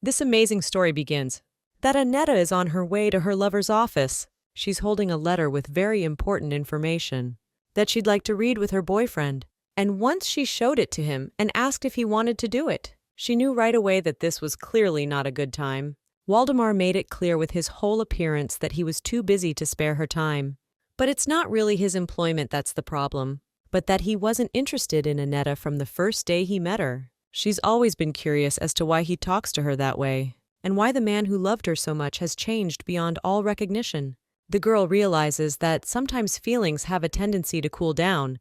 This amazing story begins that Annetta is on her way to her lover's office. She's holding a letter with very important information that she'd like to read with her boyfriend. And once she showed it to him and asked if he wanted to do it, she knew right away that this was clearly not a good time. Waldemar made it clear with his whole appearance that he was too busy to spare her time. But it's not really his employment that's the problem, but that he wasn't interested in Annetta from the first day he met her. She's always been curious as to why he talks to her that way, and why the man who loved her so much has changed beyond all recognition. The girl realizes that sometimes feelings have a tendency to cool down,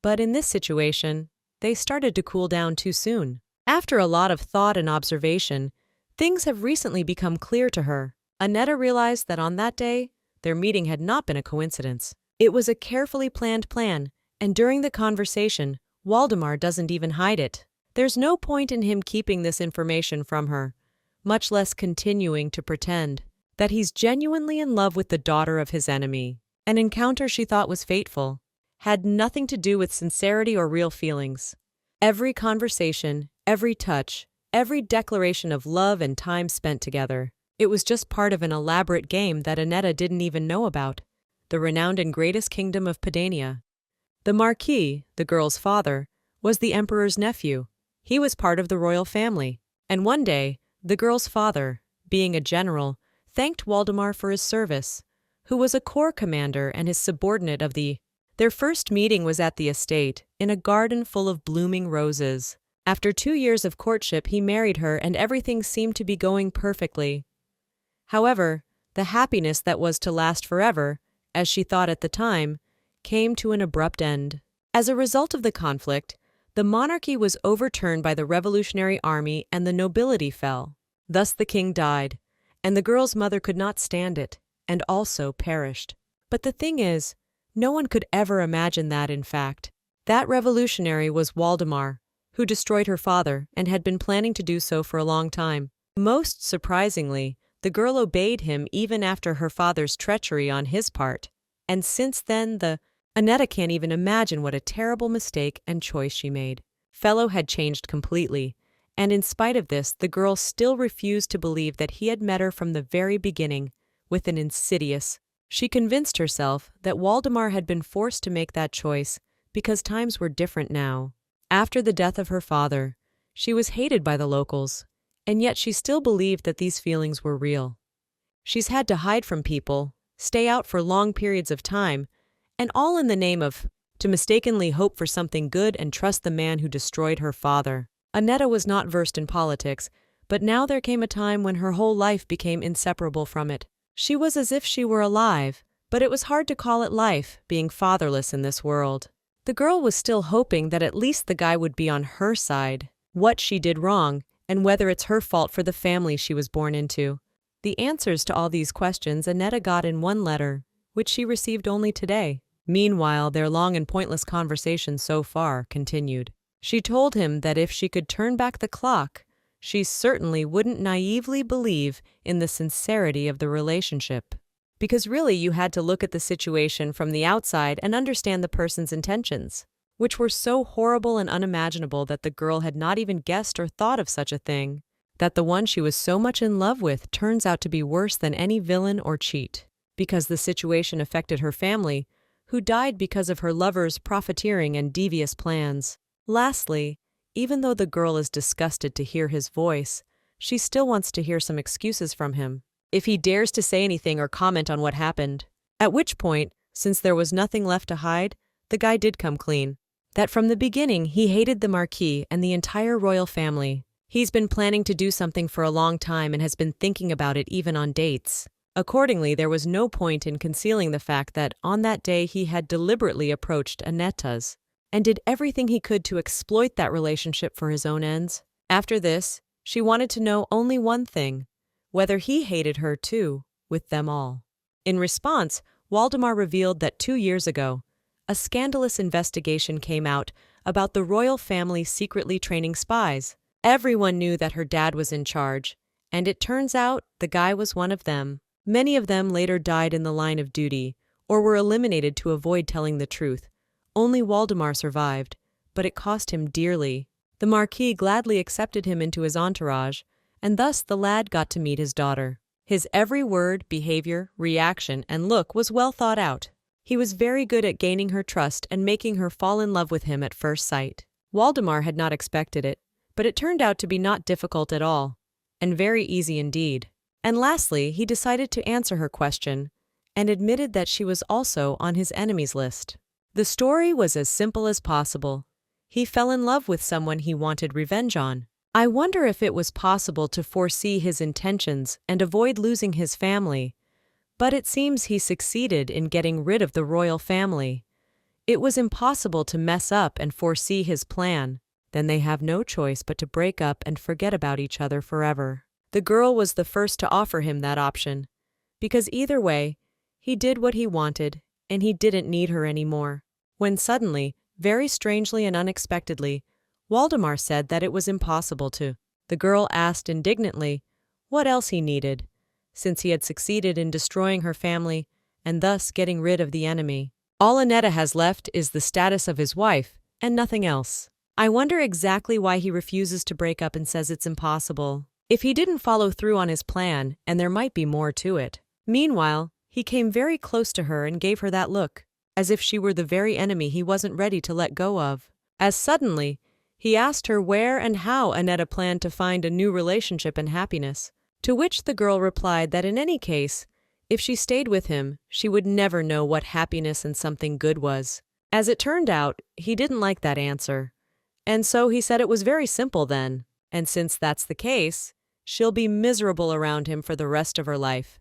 but in this situation, they started to cool down too soon. After a lot of thought and observation, things have recently become clear to her. Annetta realized that on that day, their meeting had not been a coincidence. It was a carefully planned plan, and during the conversation, Waldemar doesn't even hide it. There's no point in him keeping this information from her, much less continuing to pretend that he's genuinely in love with the daughter of his enemy. An encounter she thought was fateful had nothing to do with sincerity or real feelings. Every conversation, every touch, every declaration of love and time spent together, it was just part of an elaborate game that Annetta didn't even know about. The renowned and greatest kingdom of Pedania. The Marquis, the girl's father, was the emperor's nephew. He was part of the royal family. And one day, the girl's father, being a general, thanked Waldemar for his service, who was a corps commander and his subordinate of the. Their first meeting was at the estate, in a garden full of blooming roses. After 2 years of courtship, he married her and everything seemed to be going perfectly. However, the happiness that was to last forever, as she thought at the time, came to an abrupt end. As a result of the conflict, the monarchy was overturned by the revolutionary army and the nobility fell. Thus the king died, and the girl's mother could not stand it, and also perished. But the thing is, no one could ever imagine that, in fact. That revolutionary was Waldemar, who destroyed her father and had been planning to do so for a long time. Most surprisingly, the girl obeyed him even after her father's treachery on his part. And since then, Annetta can't even imagine what a terrible mistake and choice she made. Fellow had changed completely, and in spite of this, the girl still refused to believe that he had met her from the very beginning with an insidious. She convinced herself that Waldemar had been forced to make that choice because times were different now. After the death of her father, she was hated by the locals, and yet she still believed that these feelings were real. She's had to hide from people, stay out for long periods of time, and all in the name of to mistakenly hope for something good and trust the man who destroyed her father. Annetta was not versed in politics, but now there came a time when her whole life became inseparable from it. She was as if she were alive, but it was hard to call it life, being fatherless in this world. The girl was still hoping that at least the guy would be on her side, what she did wrong, and whether it's her fault for the family she was born into. The answers to all these questions Annetta got in one letter, which she received only today. Meanwhile, their long and pointless conversation so far continued. She told him that if she could turn back the clock, she certainly wouldn't naively believe in the sincerity of the relationship. Because really you had to look at the situation from the outside and understand the person's intentions, which were so horrible and unimaginable that the girl had not even guessed or thought of such a thing, that the one she was so much in love with turns out to be worse than any villain or cheat. Because the situation affected her family, who died because of her lover's profiteering and devious plans. Lastly, even though the girl is disgusted to hear his voice, she still wants to hear some excuses from him, if he dares to say anything or comment on what happened. At which point, since there was nothing left to hide, the guy did come clean. That from the beginning he hated the Marquis and the entire royal family. He's been planning to do something for a long time and has been thinking about it even on dates. Accordingly, there was no point in concealing the fact that on that day he had deliberately approached Annetta's and did everything he could to exploit that relationship for his own ends. After this, she wanted to know only one thing, whether he hated her too, with them all. In response, Waldemar revealed that 2 years ago, a scandalous investigation came out about the royal family secretly training spies. Everyone knew that her dad was in charge, and it turns out the guy was one of them. Many of them later died in the line of duty, or were eliminated to avoid telling the truth. Only Waldemar survived, but it cost him dearly. The Marquis gladly accepted him into his entourage, and thus the lad got to meet his daughter. His every word, behavior, reaction, and look was well thought out. He was very good at gaining her trust and making her fall in love with him at first sight. Waldemar had not expected it, but it turned out to be not difficult at all, and very easy indeed. And lastly, he decided to answer her question, and admitted that she was also on his enemies list. The story was as simple as possible. He fell in love with someone he wanted revenge on. I wonder if it was possible to foresee his intentions and avoid losing his family, but it seems he succeeded in getting rid of the royal family. It was impossible to mess up and foresee his plan. Then they have no choice but to break up and forget about each other forever. The girl was the first to offer him that option, because either way, he did what he wanted, and he didn't need her anymore. When suddenly, very strangely and unexpectedly, Waldemar said that it was impossible to. The girl asked indignantly what else he needed, since he had succeeded in destroying her family and thus getting rid of the enemy. All Annetta has left is the status of his wife, and nothing else. I wonder exactly why he refuses to break up and says it's impossible. If he didn't follow through on his plan, and there might be more to it. Meanwhile, he came very close to her and gave her that look, as if she were the very enemy he wasn't ready to let go of. As suddenly, he asked her where and how Annetta planned to find a new relationship and happiness, to which the girl replied that in any case, if she stayed with him, she would never know what happiness and something good was. As it turned out, he didn't like that answer, and so he said it was very simple then, and since that's the case, she'll be miserable around him for the rest of her life,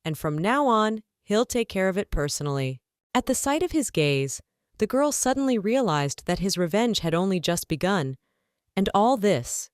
and from now on, he'll take care of it personally. At the sight of his gaze, the girl suddenly realized that his revenge had only just begun, and all this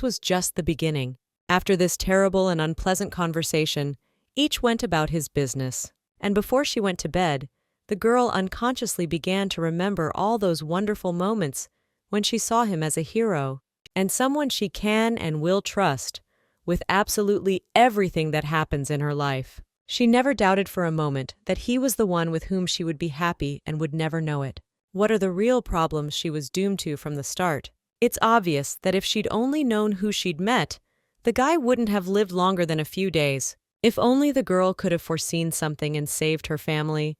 was just the beginning. After this terrible and unpleasant conversation, each went about his business, and before she went to bed, the girl unconsciously began to remember all those wonderful moments when she saw him as a hero, and someone she can and will trust with absolutely everything that happens in her life. She never doubted for a moment that he was the one with whom she would be happy and would never know it. What are the real problems she was doomed to from the start? It's obvious that if she'd only known who she'd met, the guy wouldn't have lived longer than a few days. If only the girl could have foreseen something and saved her family,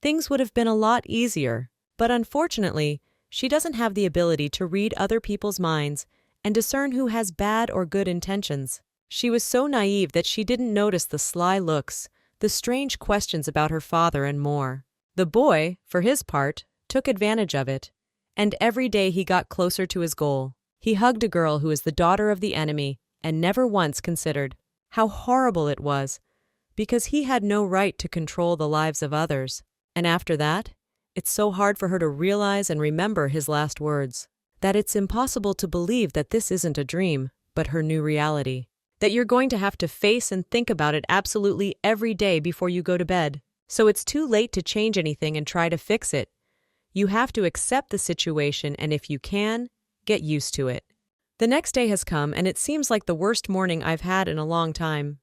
things would have been a lot easier. But unfortunately, she doesn't have the ability to read other people's minds and discern who has bad or good intentions. She was so naive that she didn't notice the sly looks, the strange questions about her father, and more. The boy, for his part, took advantage of it, and every day he got closer to his goal. He hugged a girl who is the daughter of the enemy and never once considered how horrible it was, because he had no right to control the lives of others. And after that, it's so hard for her to realize and remember his last words, that it's impossible to believe that this isn't a dream, but her new reality. That you're going to have to face and think about it absolutely every day before you go to bed. So it's too late to change anything and try to fix it. You have to accept the situation, and if you can, get used to it. The next day has come, and it seems like the worst morning I've had in a long time.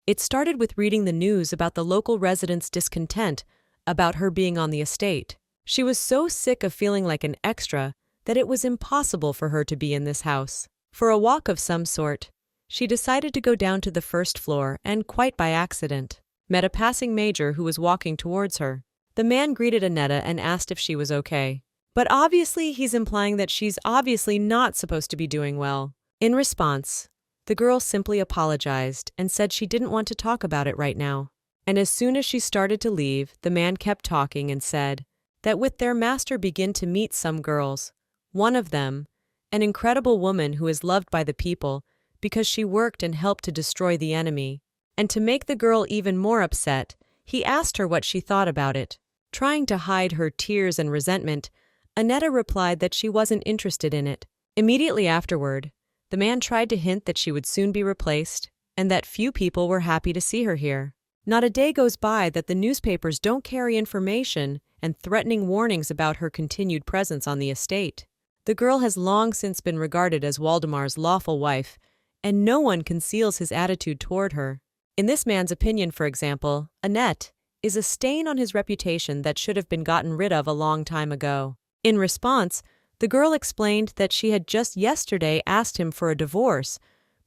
It started with reading the news about the local residents' discontent about her being on the estate. She was so sick of feeling like an extra that it was impossible for her to be in this house. For a walk of some sort, she decided to go down to the first floor and, quite by accident, met a passing major who was walking towards her. The man greeted Annetta and asked if she was okay. But obviously he's implying that she's obviously not supposed to be doing well. In response, the girl simply apologized and said she didn't want to talk about it right now. And as soon as she started to leave, the man kept talking and said that with their master begin to meet some girls, one of them, an incredible woman who is loved by the people because she worked and helped to destroy the enemy. And to make the girl even more upset, he asked her what she thought about it. Trying to hide her tears and resentment, Annetta replied that she wasn't interested in it. Immediately afterward, the man tried to hint that she would soon be replaced and that few people were happy to see her here. Not a day goes by that the newspapers don't carry information and threatening warnings about her continued presence on the estate. The girl has long since been regarded as Waldemar's lawful wife, and no one conceals his attitude toward her. In this man's opinion, for example, Annette is a stain on his reputation that should have been gotten rid of a long time ago. In response, the girl explained that she had just yesterday asked him for a divorce,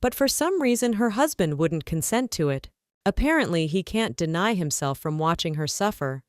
But for some reason her husband wouldn't consent to it. Apparently he can't deny himself from watching her suffer.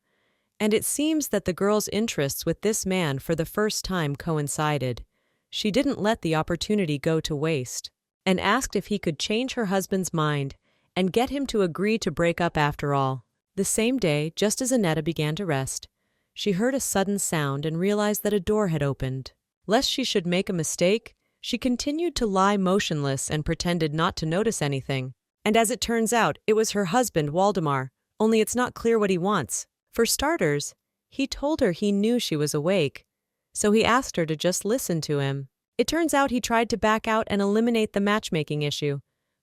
And it seems that the girl's interests with this man for the first time coincided. She didn't let the opportunity go to waste, and asked if he could change her husband's mind and get him to agree to break up after all. The same day, just as Annetta began to rest, she heard a sudden sound and realized that a door had opened. Lest she should make a mistake, she continued to lie motionless and pretended not to notice anything. And as it turns out, it was her husband, Waldemar, only it's not clear what he wants. For starters, he told her he knew she was awake, so he asked her to just listen to him. It turns out he tried to back out and eliminate the matchmaking issue,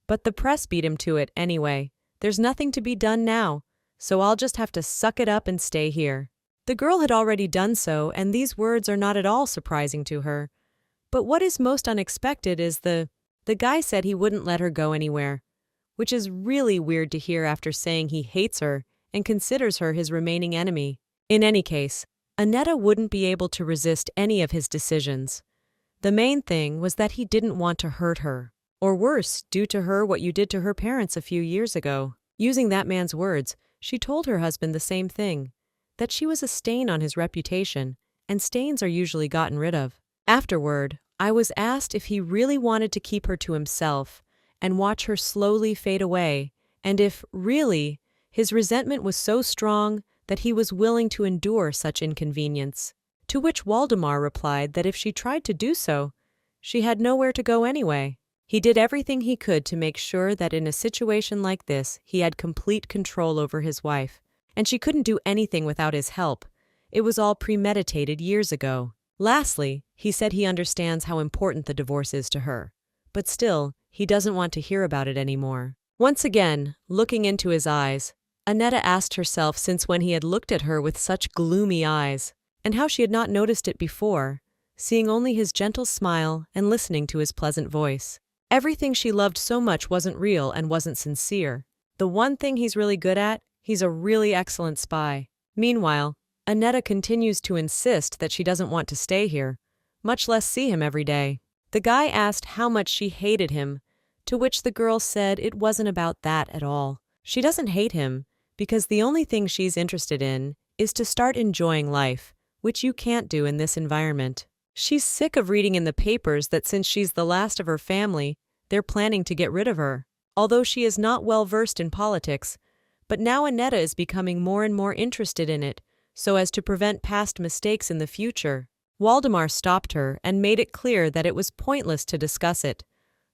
but the press beat him to it anyway. There's nothing to be done now, so I'll just have to suck it up and stay here. The girl had already done so, and these words are not at all surprising to her. But what is most unexpected is the guy said he wouldn't let her go anywhere, which is really weird to hear after saying he hates her and considers her his remaining enemy. In any case, Annetta wouldn't be able to resist any of his decisions. The main thing was that he didn't want to hurt her, or worse, do to her what you did to her parents a few years ago. Using that man's words, she told her husband the same thing, that she was a stain on his reputation, and stains are usually gotten rid of. Afterward, I was asked if he really wanted to keep her to himself and watch her slowly fade away, and if, really, his resentment was so strong that he was willing to endure such inconvenience. To which Waldemar replied that if she tried to do so, she had nowhere to go anyway. He did everything he could to make sure that in a situation like this he had complete control over his wife, and she couldn't do anything without his help. It was all premeditated years ago. Lastly, he said he understands how important the divorce is to her, but still, he doesn't want to hear about it anymore. Once again, looking into his eyes, Annetta asked herself since when he had looked at her with such gloomy eyes, and how she had not noticed it before, seeing only his gentle smile and listening to his pleasant voice. Everything she loved so much wasn't real and wasn't sincere. The one thing he's really good at, he's a really excellent spy. Meanwhile, Annetta continues to insist that she doesn't want to stay here, much less see him every day. The guy asked how much she hated him, to which the girl said it wasn't about that at all. She doesn't hate him, because the only thing she's interested in is to start enjoying life, which you can't do in this environment. She's sick of reading in the papers that since she's the last of her family, they're planning to get rid of her. Although she is not well versed in politics, but now Annetta is becoming more and more interested in it, so as to prevent past mistakes in the future. Waldemar stopped her and made it clear that it was pointless to discuss it,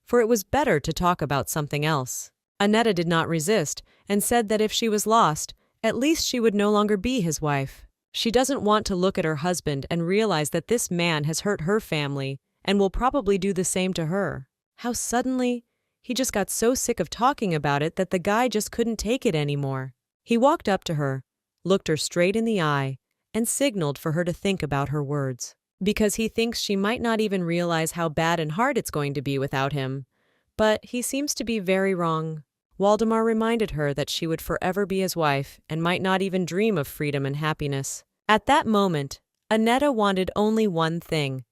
for it was better to talk about something else. Annetta did not resist and said that if she was lost, at least she would no longer be his wife. She doesn't want to look at her husband and realize that this man has hurt her family and will probably do the same to her. How suddenly, he just got so sick of talking about it that the guy just couldn't take it anymore. He walked up to her, looked her straight in the eye, and signaled for her to think about her words, because he thinks she might not even realize how bad and hard it's going to be without him. But he seems to be very wrong. Waldemar reminded her that she would forever be his wife and might not even dream of freedom and happiness. At that moment, Annetta wanted only one thing,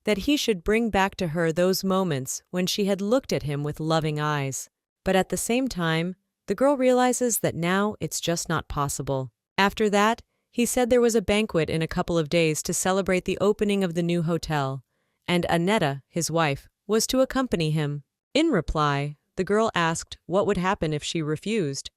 that he should bring back to her those moments when she had looked at him with loving eyes. But at the same time, the girl realizes that now it's just not possible. After that, he said there was a banquet in a couple of days to celebrate the opening of the new hotel, and Annetta, his wife, was to accompany him. In reply, the girl asked what would happen if she refused,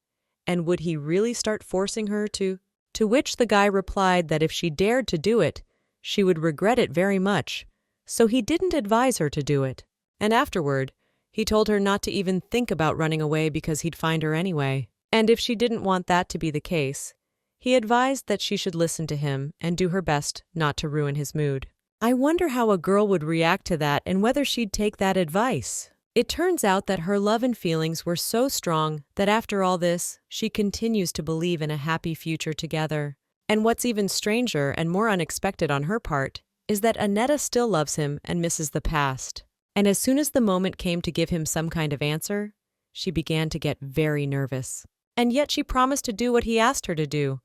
and would he really start forcing her to which the guy replied that if she dared to do it, she would regret it very much, so he didn't advise her to do it. And afterward, he told her not to even think about running away because he'd find her anyway. And if she didn't want that to be the case, he advised that she should listen to him and do her best not to ruin his mood. I wonder how a girl would react to that and whether she'd take that advice. It turns out that her love and feelings were so strong that after all this, she continues to believe in a happy future together. And what's even stranger and more unexpected on her part is that Annetta still loves him and misses the past. And as soon as the moment came to give him some kind of answer, she began to get very nervous. And yet she promised to do what he asked her to do,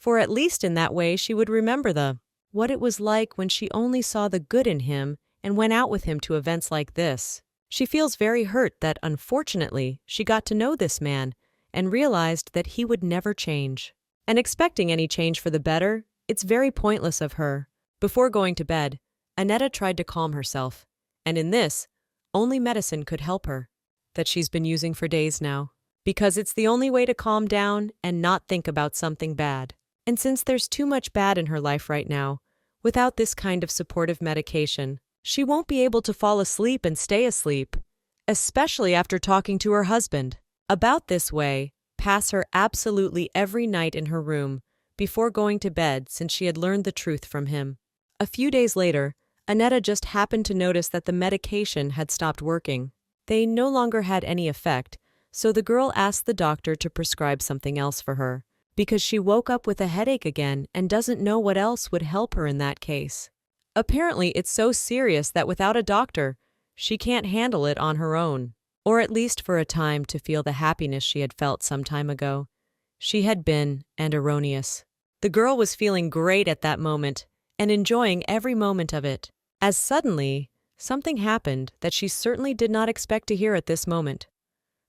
for at least in that way she would remember what it was like when she only saw the good in him and went out with him to events like this. She feels very hurt that, unfortunately, she got to know this man and realized that he would never change. And expecting any change for the better, it's very pointless of her. Before going to bed, Annetta tried to calm herself, and in this, only medicine could help her, that she's been using for days now, because it's the only way to calm down and not think about something bad. And since there's too much bad in her life right now, without this kind of supportive medication, she won't be able to fall asleep and stay asleep, especially after talking to her husband. About this way, pass her absolutely every night in her room before going to bed since she had learned the truth from him. A few days later, Annetta just happened to notice that the medication had stopped working. They no longer had any effect, so the girl asked the doctor to prescribe something else for her, because she woke up with a headache again and doesn't know what else would help her in that case. Apparently, it's so serious that without a doctor, she can't handle it on her own, or at least for a time to feel the happiness she had felt some time ago. She had been, and erroneous. The girl was feeling great at that moment and enjoying every moment of it, as suddenly, something happened that she certainly did not expect to hear at this moment.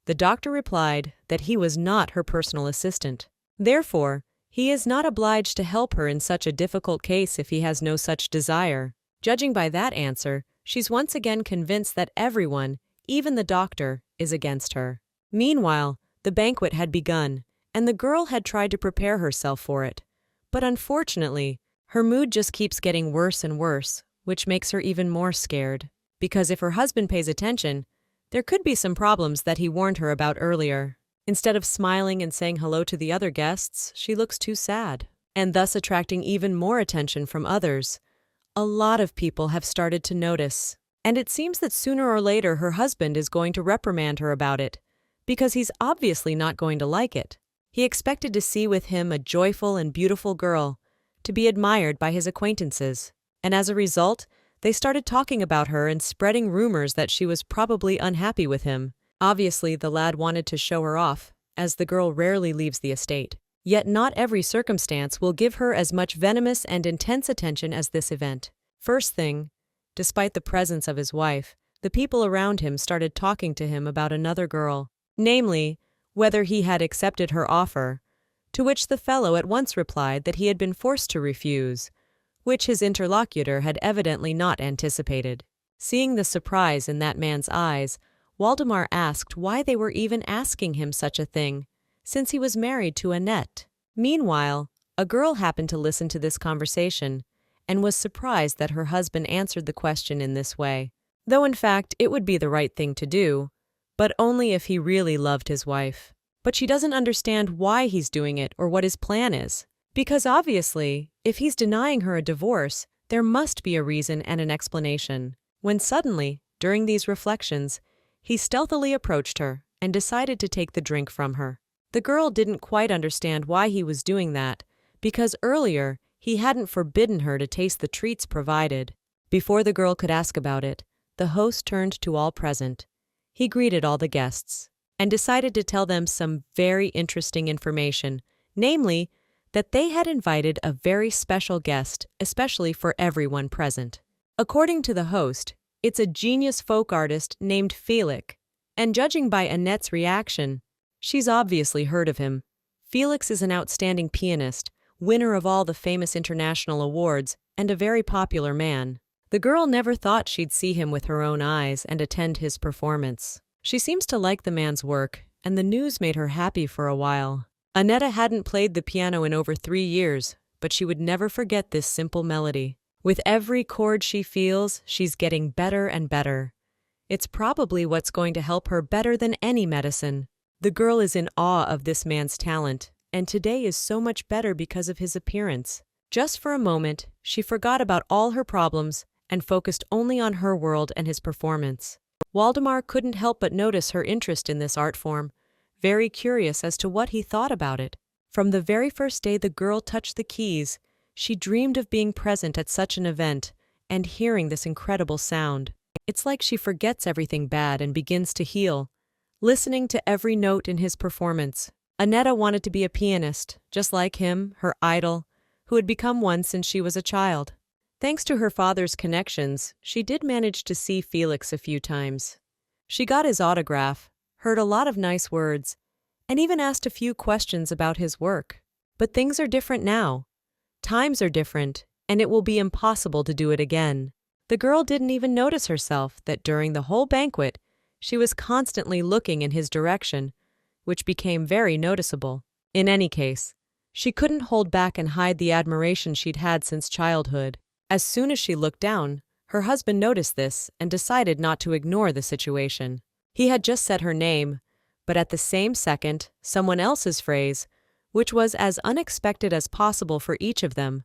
The doctor replied that he was not her personal assistant. Therefore, he is not obliged to help her in such a difficult case if he has no such desire. Judging by that answer, she's once again convinced that everyone, even the doctor, is against her. Meanwhile, the banquet had begun, and the girl had tried to prepare herself for it. But unfortunately, her mood just keeps getting worse and worse, which makes her even more scared. Because if her husband pays attention, there could be some problems that he warned her about earlier. Instead of smiling and saying hello to the other guests, she looks too sad, and thus attracting even more attention from others. A lot of people have started to notice, and it seems that sooner or later her husband is going to reprimand her about it, because he's obviously not going to like it. He expected to see with him a joyful and beautiful girl, to be admired by his acquaintances, and as a result, they started talking about her and spreading rumors that she was probably unhappy with him. Obviously, the lad wanted to show her off, as the girl rarely leaves the estate. Yet not every circumstance will give her as much venomous and intense attention as this event. First thing, despite the presence of his wife, the people around him started talking to him about another girl, namely, whether he had accepted her offer, to which the fellow at once replied that he had been forced to refuse, which his interlocutor had evidently not anticipated. Seeing the surprise in that man's eyes, Waldemar asked why they were even asking him such a thing, since he was married to Annette. Meanwhile, a girl happened to listen to this conversation and was surprised that her husband answered the question in this way, though in fact it would be the right thing to do, but only if he really loved his wife. But she doesn't understand why he's doing it or what his plan is, because obviously, if he's denying her a divorce, there must be a reason and an explanation. When suddenly, during these reflections, he stealthily approached her and decided to take the drink from her. The girl didn't quite understand why he was doing that, because earlier he hadn't forbidden her to taste the treats provided. Before the girl could ask about it, the host turned to all present. He greeted all the guests and decided to tell them some very interesting information, namely, that they had invited a very special guest, especially for everyone present. According to the host, it's a genius folk artist named Felix, and judging by Annette's reaction, she's obviously heard of him. Felix is an outstanding pianist, winner of all the famous international awards, and a very popular man. The girl never thought she'd see him with her own eyes and attend his performance. She seems to like the man's work, and the news made her happy for a while. Annetta hadn't played the piano in over 3 years, but she would never forget this simple melody. With every chord she feels, she's getting better and better. It's probably what's going to help her better than any medicine. The girl is in awe of this man's talent, and today is so much better because of his appearance. Just for a moment, she forgot about all her problems and focused only on her world and his performance. Waldemar couldn't help but notice her interest in this art form, very curious as to what he thought about it. From the very first day the girl touched the keys, she dreamed of being present at such an event and hearing this incredible sound. It's like she forgets everything bad and begins to heal, listening to every note in his performance. Annetta wanted to be a pianist, just like him, her idol, who had become one since she was a child. Thanks to her father's connections, she did manage to see Felix a few times. She got his autograph, heard a lot of nice words, and even asked a few questions about his work. But things are different now. Times are different, and it will be impossible to do it again. The girl didn't even notice herself that during the whole banquet, she was constantly looking in his direction, which became very noticeable. In any case, she couldn't hold back and hide the admiration she'd had since childhood. As soon as she looked down, her husband noticed this and decided not to ignore the situation. He had just said her name, but at the same second, someone else's phrase, which was as unexpected as possible for each of them,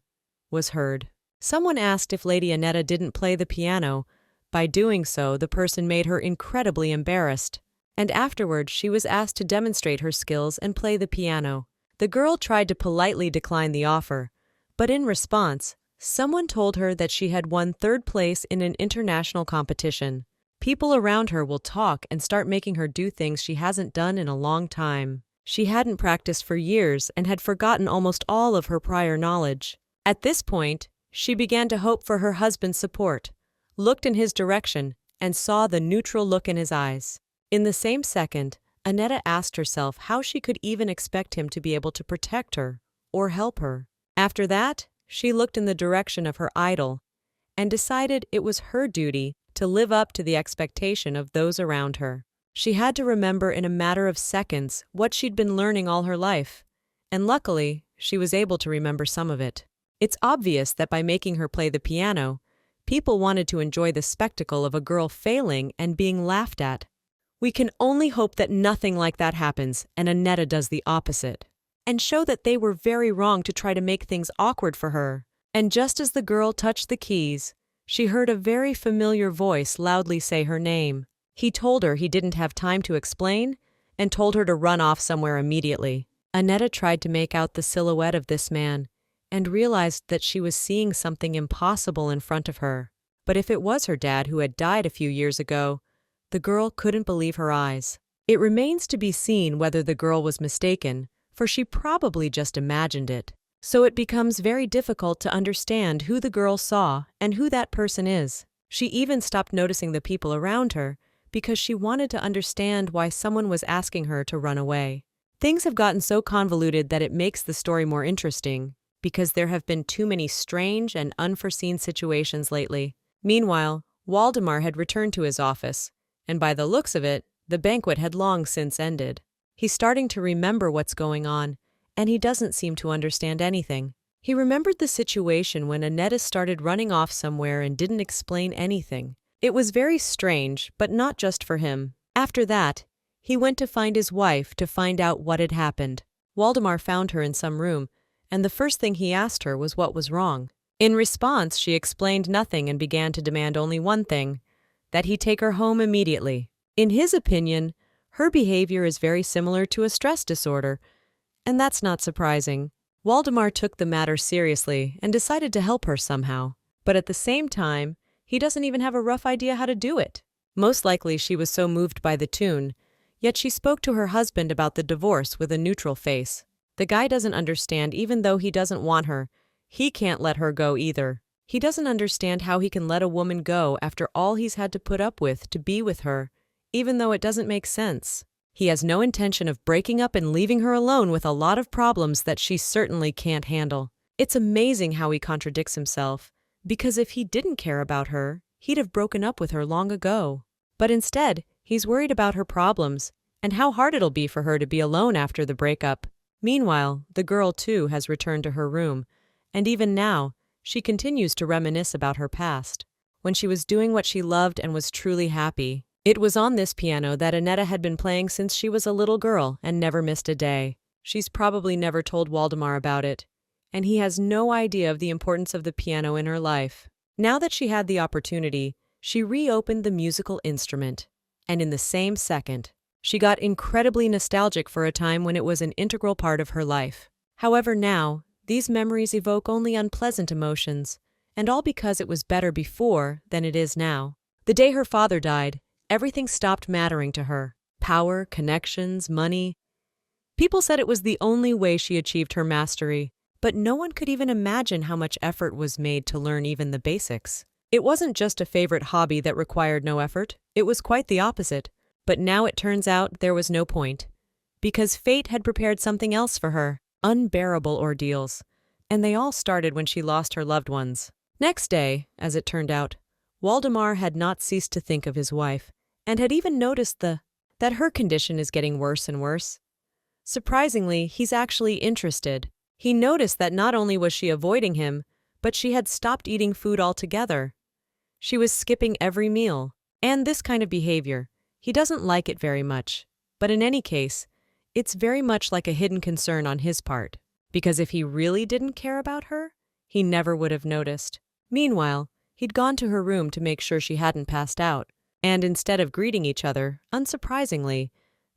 was heard. Someone asked if Lady Annetta didn't play the piano. By doing so, the person made her incredibly embarrassed, and afterward she was asked to demonstrate her skills and play the piano. The girl tried to politely decline the offer, but in response, someone told her that she had won third place in an international competition. People around her will talk and start making her do things she hasn't done in a long time. She hadn't practiced for years and had forgotten almost all of her prior knowledge. At this point, she began to hope for her husband's support, looked in his direction, and saw the neutral look in his eyes. In the same second, Annetta asked herself how she could even expect him to be able to protect her or help her. After that, she looked in the direction of her idol and decided it was her duty to live up to the expectation of those around her. She had to remember in a matter of seconds what she'd been learning all her life, and luckily, she was able to remember some of it. It's obvious that by making her play the piano, people wanted to enjoy the spectacle of a girl failing and being laughed at. We can only hope that nothing like that happens and Annetta does the opposite, and show that they were very wrong to try to make things awkward for her. And just as the girl touched the keys, she heard a very familiar voice loudly say her name. He told her he didn't have time to explain and told her to run off somewhere immediately. Annetta tried to make out the silhouette of this man and realized that she was seeing something impossible in front of her. But if it was her dad who had died a few years ago, the girl couldn't believe her eyes. It remains to be seen whether the girl was mistaken, for she probably just imagined it. So it becomes very difficult to understand who the girl saw and who that person is. She even stopped noticing the people around her because she wanted to understand why someone was asking her to run away. Things have gotten so convoluted that it makes the story more interesting, because there have been too many strange and unforeseen situations lately. Meanwhile, Waldemar had returned to his office, and by the looks of it, the banquet had long since ended. He's starting to remember what's going on, and he doesn't seem to understand anything. He remembered the situation when Annetta started running off somewhere and didn't explain anything. It was very strange, but not just for him. After that, he went to find his wife to find out what had happened. Waldemar found her in some room, and the first thing he asked her was what was wrong. In response, she explained nothing and began to demand only one thing, that he take her home immediately. In his opinion, her behavior is very similar to a stress disorder, and that's not surprising. Waldemar took the matter seriously and decided to help her somehow. But at the same time, he doesn't even have a rough idea how to do it. Most likely she was so moved by the tune, yet she spoke to her husband about the divorce with a neutral face. The guy doesn't understand even though he doesn't want her. He can't let her go either. He doesn't understand how he can let a woman go after all he's had to put up with to be with her, even though it doesn't make sense. He has no intention of breaking up and leaving her alone with a lot of problems that she certainly can't handle. It's amazing how he contradicts himself, because if he didn't care about her, he'd have broken up with her long ago. But instead, he's worried about her problems and how hard it'll be for her to be alone after the breakup. Meanwhile, the girl too has returned to her room, and even now, she continues to reminisce about her past, when she was doing what she loved and was truly happy. It was on this piano that Annetta had been playing since she was a little girl and never missed a day. She's probably never told Waldemar about it, and he has no idea of the importance of the piano in her life. Now that she had the opportunity, she reopened the musical instrument, and in the same second, she got incredibly nostalgic for a time when it was an integral part of her life. However, now, these memories evoke only unpleasant emotions, and all because it was better before than it is now. The day her father died, everything stopped mattering to her. Power, connections, money. People said it was the only way she achieved her mastery, but no one could even imagine how much effort was made to learn even the basics. It wasn't just a favorite hobby that required no effort, it was quite the opposite. But now it turns out there was no point. Because fate had prepared something else for her, unbearable ordeals. And they all started when she lost her loved ones. Next day, as it turned out, Waldemar had not ceased to think of his wife, and had even noticed that her condition is getting worse and worse. Surprisingly, he's actually interested. He noticed that not only was she avoiding him, but she had stopped eating food altogether. She was skipping every meal, and this kind of behavior, he doesn't like it very much. But in any case, it's very much like a hidden concern on his part, because if he really didn't care about her, he never would have noticed. Meanwhile, he'd gone to her room to make sure she hadn't passed out, and instead of greeting each other, unsurprisingly,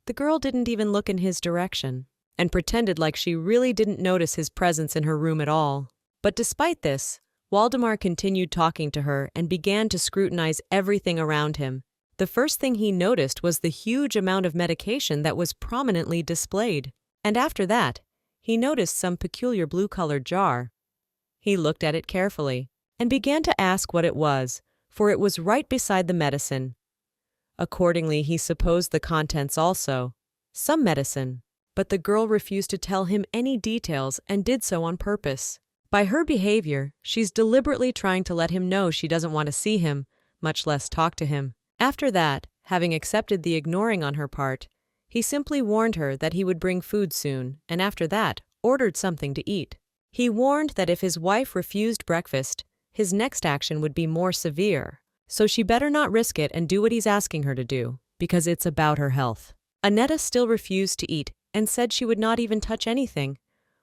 the girl didn't even look in his direction, and pretended like she really didn't notice his presence in her room at all. But despite this, Waldemar continued talking to her and began to scrutinize everything around him. The first thing he noticed was the huge amount of medication that was prominently displayed, and after that, he noticed some peculiar blue-colored jar. He looked at it carefully and began to ask what it was, for it was right beside the medicine. Accordingly, he supposed the contents also, some medicine, but the girl refused to tell him any details and did so on purpose. By her behavior, she's deliberately trying to let him know she doesn't want to see him, much less talk to him. After that, having accepted the ignoring on her part, he simply warned her that he would bring food soon, and after that, ordered something to eat. He warned that if his wife refused breakfast, his next action would be more severe, so she better not risk it and do what he's asking her to do, because it's about her health. Annetta still refused to eat and said she would not even touch anything.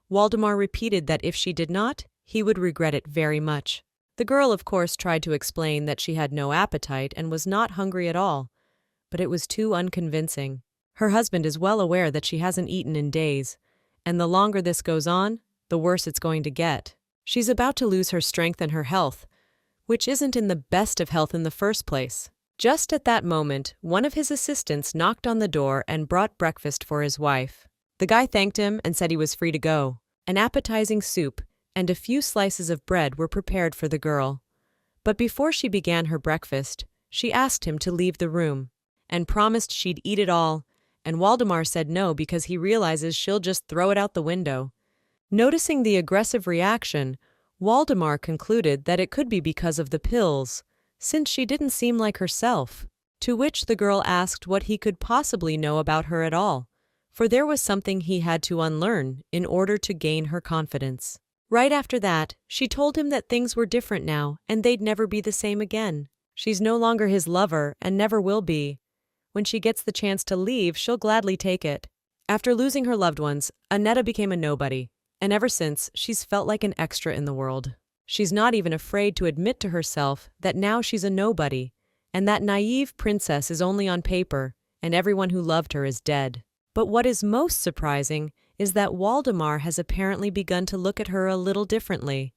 Waldemar repeated that if she did not, he would regret it very much. The girl, of course, tried to explain that she had no appetite and was not hungry at all, but it was too unconvincing. Her husband is well aware that she hasn't eaten in days, and the longer this goes on, the worse it's going to get. She's about to lose her strength and her health, which isn't in the best of health in the first place. Just at that moment, one of his assistants knocked on the door and brought breakfast for his wife. The guy thanked him and said he was free to go. An appetizing soup and a few slices of bread were prepared for the girl. But before she began her breakfast, she asked him to leave the room, and promised she'd eat it all, and Waldemar said no because he realizes she'll just throw it out the window. Noticing the aggressive reaction, Waldemar concluded that it could be because of the pills, since she didn't seem like herself, to which the girl asked what he could possibly know about her at all, for there was something he had to unlearn in order to gain her confidence. Right after that, she told him that things were different now and they'd never be the same again. She's no longer his lover and never will be. When she gets the chance to leave, she'll gladly take it. After losing her loved ones, Annetta became a nobody, and ever since, she's felt like an extra in the world. She's not even afraid to admit to herself that now she's a nobody, and that naive princess is only on paper, and everyone who loved her is dead. But what is most surprising is that Waldemar has apparently begun to look at her a little differently.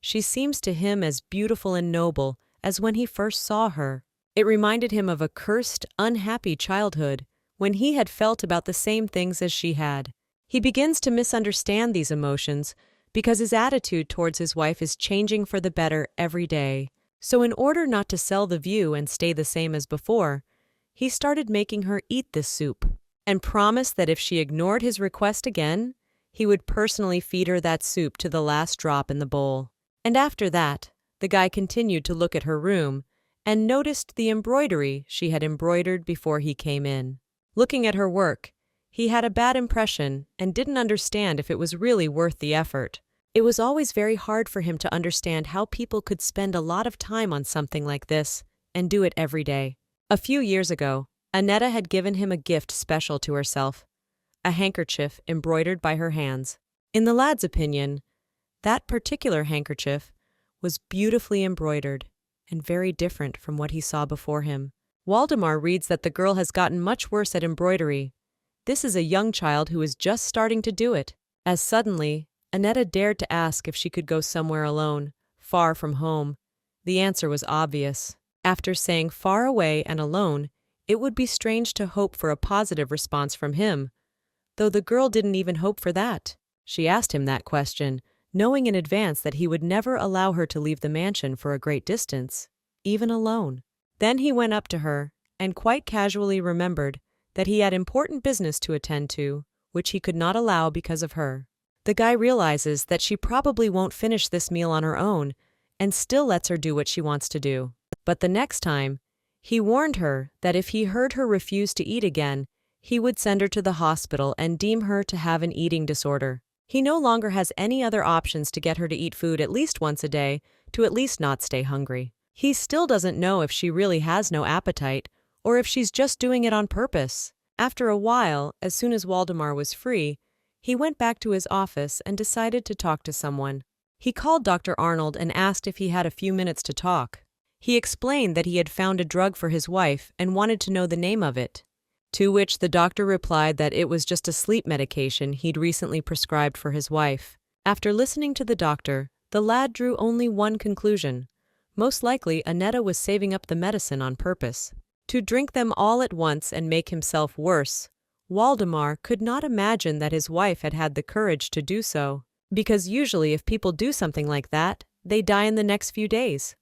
She seems to him as beautiful and noble as when he first saw her. It reminded him of a cursed, unhappy childhood, when he had felt about the same things as she had. He begins to misunderstand these emotions because his attitude towards his wife is changing for the better every day. So in order not to sell the view and stay the same as before, he started making her eat this soup, and promised that if she ignored his request again, he would personally feed her that soup to the last drop in the bowl. And after that, the guy continued to look at her room and noticed the embroidery she had embroidered before he came in. Looking at her work, he had a bad impression and didn't understand if it was really worth the effort. It was always very hard for him to understand how people could spend a lot of time on something like this and do it every day. A few years ago, Annetta had given him a gift special to herself, a handkerchief embroidered by her hands. In the lad's opinion, that particular handkerchief was beautifully embroidered and very different from what he saw before him. Waldemar reads that the girl has gotten much worse at embroidery. This is a young child who is just starting to do it. As suddenly, Annetta dared to ask if she could go somewhere alone, far from home. The answer was obvious. After saying far away and alone, it would be strange to hope for a positive response from him, though the girl didn't even hope for that. She asked him that question, knowing in advance that he would never allow her to leave the mansion for a great distance. even alone. Then he went up to her and quite casually remembered that he had important business to attend to, which he could not allow because of her. The guy realizes that she probably won't finish this meal on her own and still lets her do what she wants to do. But the next time, he warned her that if he heard her refuse to eat again, he would send her to the hospital and deem her to have an eating disorder. He no longer has any other options to get her to eat food at least once a day to at least not stay hungry. He still doesn't know if she really has no appetite or if she's just doing it on purpose. After a while, as soon as Waldemar was free, he went back to his office and decided to talk to someone. He called Dr. Arnold and asked if he had a few minutes to talk. He explained that he had found a drug for his wife and wanted to know the name of it, to which the doctor replied that it was just a sleep medication he'd recently prescribed for his wife. After listening to the doctor, the lad drew only one conclusion. Most likely, Annetta was saving up the medicine on purpose. To drink them all at once and make himself worse, Waldemar could not imagine that his wife had had the courage to do so, because usually if people do something like that, they die in the next few days.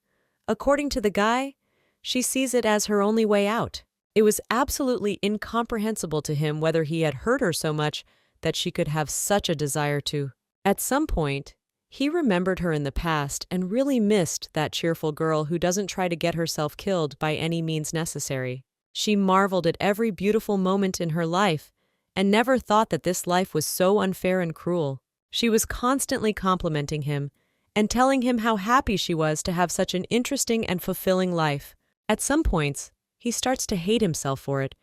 According to the guy, she sees it as her only way out. It was absolutely incomprehensible to him whether he had hurt her so much that she could have such a desire to. At some point, he remembered her in the past and really missed that cheerful girl who doesn't try to get herself killed by any means necessary. She marveled at every beautiful moment in her life and never thought that this life was so unfair and cruel. She was constantly complimenting him and telling him how happy she was to have such an interesting and fulfilling life. At some points, he starts to hate himself for it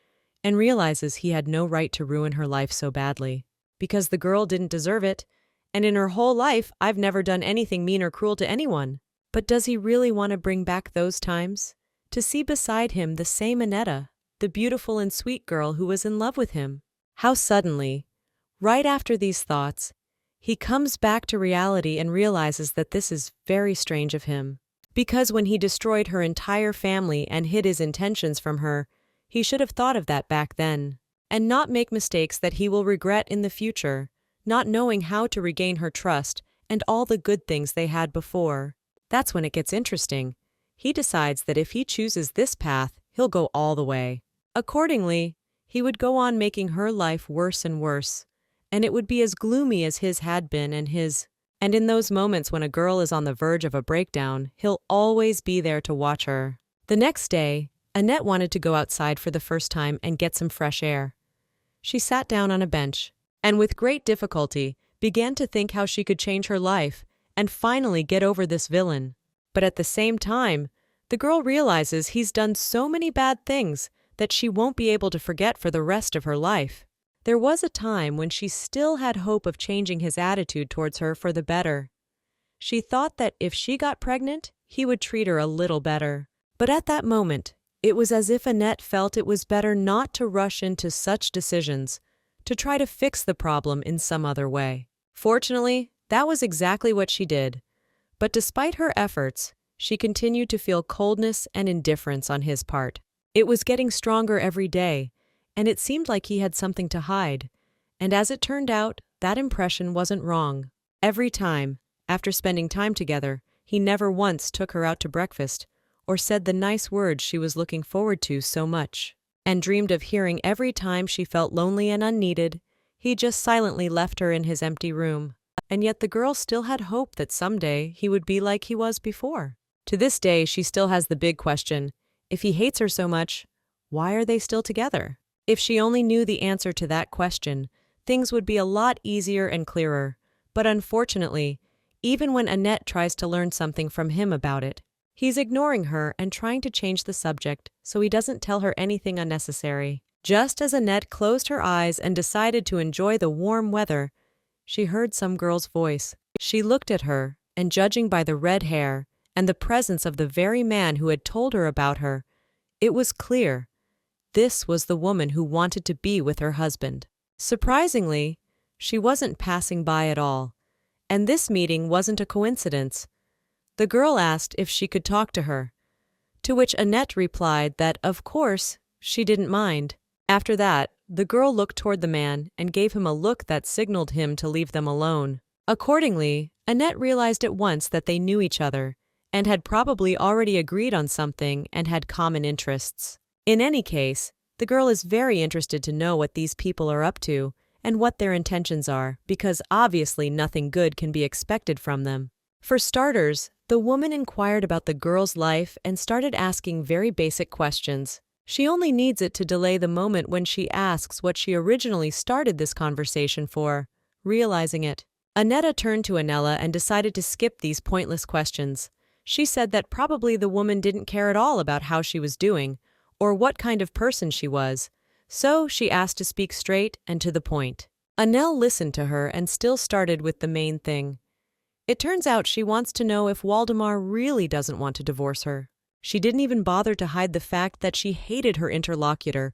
and realizes he had no right to ruin her life so badly, because the girl didn't deserve it, and in her whole life I've never done anything mean or cruel to anyone. But does he really want to bring back those times? To see beside him the same Annetta, the beautiful and sweet girl who was in love with him? How suddenly, right after these thoughts, he comes back to reality and realizes that this is very strange of him. Because when he destroyed her entire family and hid his intentions from her, he should have thought of that back then, and not make mistakes that he will regret in the future, not knowing how to regain her trust and all the good things they had before. That's when it gets interesting. He decides that if he chooses this path, he'll go all the way. Accordingly, he would go on making her life worse and worse, and it would be as gloomy as his had been and in those moments when a girl is on the verge of a breakdown, he'll always be there to watch her. The next day, Annette wanted to go outside for the first time and get some fresh air. She sat down on a bench, and with great difficulty, began to think how she could change her life and finally get over this villain. But at the same time, the girl realizes he's done so many bad things that she won't be able to forget for the rest of her life. There was a time when she still had hope of changing his attitude towards her for the better. She thought that if she got pregnant, he would treat her a little better. But at that moment, it was as if Annette felt it was better not to rush into such decisions, to try to fix the problem in some other way. Fortunately, that was exactly what she did. But despite her efforts, she continued to feel coldness and indifference on his part. It was getting stronger every day, and it seemed like he had something to hide. And as it turned out, that impression wasn't wrong. Every time, after spending time together, he never once took her out to breakfast or said the nice words she was looking forward to so much, and dreamed of hearing every time she felt lonely and unneeded. He just silently left her in his empty room. And yet the girl still had hope that someday he would be like he was before. To this day, she still has the big question: if he hates her so much, why are they still together? If she only knew the answer to that question, things would be a lot easier and clearer. But unfortunately, even when Annette tries to learn something from him about it, he's ignoring her and trying to change the subject so he doesn't tell her anything unnecessary. Just as Annette closed her eyes and decided to enjoy the warm weather, she heard some girl's voice. She looked at her, and judging by the red hair and the presence of the very man who had told her about her, it was clear this was the woman who wanted to be with her husband. Surprisingly, she wasn't passing by at all, and this meeting wasn't a coincidence. The girl asked if she could talk to her, to which Annette replied that, of course, she didn't mind. After that, the girl looked toward the man and gave him a look that signaled him to leave them alone. Accordingly, Annette realized at once that they knew each other, and had probably already agreed on something and had common interests. In any case, the girl is very interested to know what these people are up to and what their intentions are, because obviously nothing good can be expected from them. For starters, the woman inquired about the girl's life and started asking very basic questions. She only needs it to delay the moment when she asks what she originally started this conversation for, realizing it. Annetta turned to Anella and decided to skip these pointless questions. She said that probably the woman didn't care at all about how she was doing, or what kind of person she was, so she asked to speak straight and to the point. Annelle listened to her and still started with the main thing. It turns out she wants to know if Waldemar really doesn't want to divorce her. She didn't even bother to hide the fact that she hated her interlocutor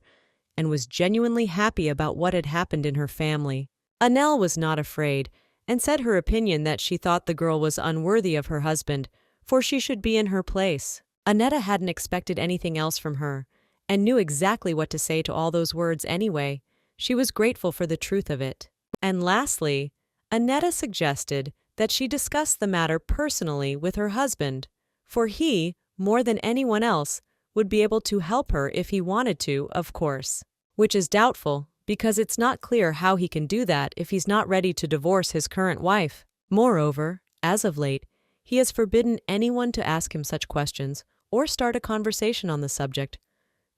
and was genuinely happy about what had happened in her family. Annelle was not afraid and said her opinion that she thought the girl was unworthy of her husband, for she should be in her place. Annetta hadn't expected anything else from her and knew exactly what to say to all those words anyway. She was grateful for the truth of it. And lastly, Annetta suggested that she discuss the matter personally with her husband, for he, more than anyone else, would be able to help her if he wanted to, of course. Which is doubtful, because it's not clear how he can do that if he's not ready to divorce his current wife. Moreover, as of late, he has forbidden anyone to ask him such questions or start a conversation on the subject,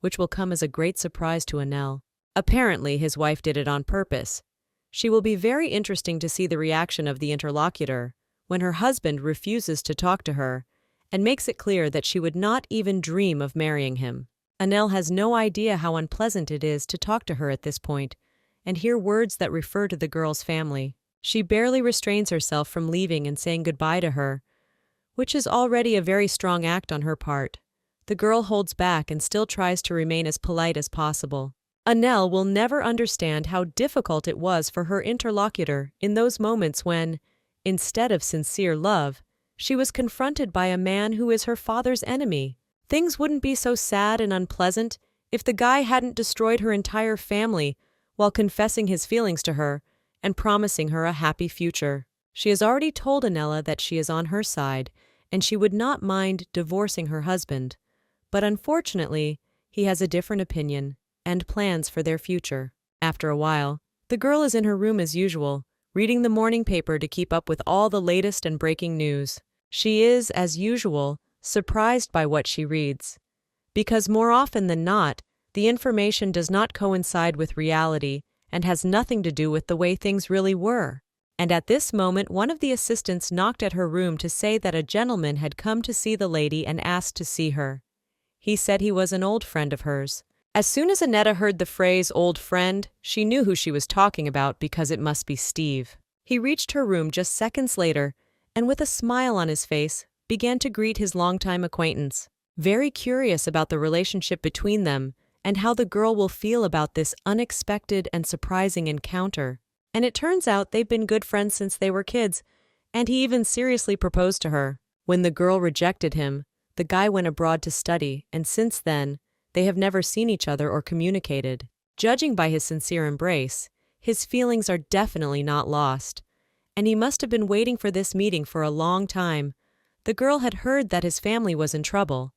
which will come as a great surprise to Annelle. Apparently, his wife did it on purpose. She will be very interesting to see the reaction of the interlocutor when her husband refuses to talk to her and makes it clear that she would not even dream of marrying him. Annelle has no idea how unpleasant it is to talk to her at this point and hear words that refer to the girl's family. She barely restrains herself from leaving and saying goodbye to her, which is already a very strong act on her part. The girl holds back and still tries to remain as polite as possible. Annelle will never understand how difficult it was for her interlocutor in those moments when, instead of sincere love, she was confronted by a man who is her father's enemy. Things wouldn't be so sad and unpleasant if the guy hadn't destroyed her entire family while confessing his feelings to her and promising her a happy future. She has already told Annella that she is on her side and she would not mind divorcing her husband, but unfortunately, he has a different opinion and plans for their future. After a while, the girl is in her room as usual, reading the morning paper to keep up with all the latest and breaking news. She is, as usual, surprised by what she reads, because more often than not, the information does not coincide with reality and has nothing to do with the way things really were. And at this moment, one of the assistants knocked at her room to say that a gentleman had come to see the lady and asked to see her. He said he was an old friend of hers. As soon as Annetta heard the phrase old friend, she knew who she was talking about because it must be Steve. He reached her room just seconds later and with a smile on his face, began to greet his longtime acquaintance, very curious about the relationship between them and how the girl will feel about this unexpected and surprising encounter. And it turns out they've been good friends since they were kids, and he even seriously proposed to her. When the girl rejected him, the guy went abroad to study, and since then, they have never seen each other or communicated. Judging by his sincere embrace, his feelings are definitely not lost, and he must have been waiting for this meeting for a long time. The girl had heard that his family was in trouble,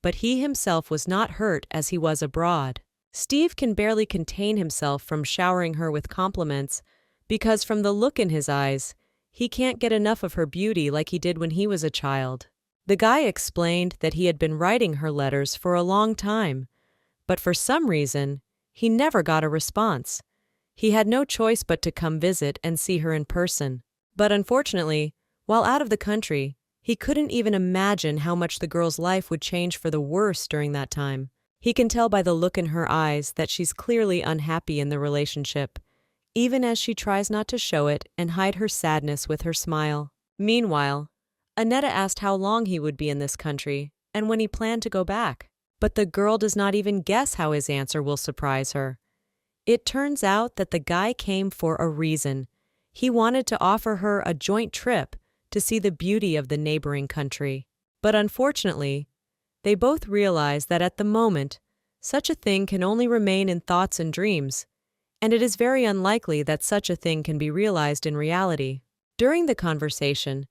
but he himself was not hurt as he was abroad. Steve can barely contain himself from showering her with compliments because from the look in his eyes, he can't get enough of her beauty like he did when he was a child. The guy explained that he had been writing her letters for a long time, but for some reason, he never got a response. He had no choice but to come visit and see her in person. But unfortunately, while out of the country, he couldn't even imagine how much the girl's life would change for the worse during that time. He can tell by the look in her eyes that she's clearly unhappy in the relationship, even as she tries not to show it and hide her sadness with her smile. Meanwhile, Annetta asked how long he would be in this country and when he planned to go back. But the girl does not even guess how his answer will surprise her. It turns out that the guy came for a reason. He wanted to offer her a joint trip to see the beauty of the neighboring country. But unfortunately, they both realize that at the moment, such a thing can only remain in thoughts and dreams, and it is very unlikely that such a thing can be realized in reality. During the conversation,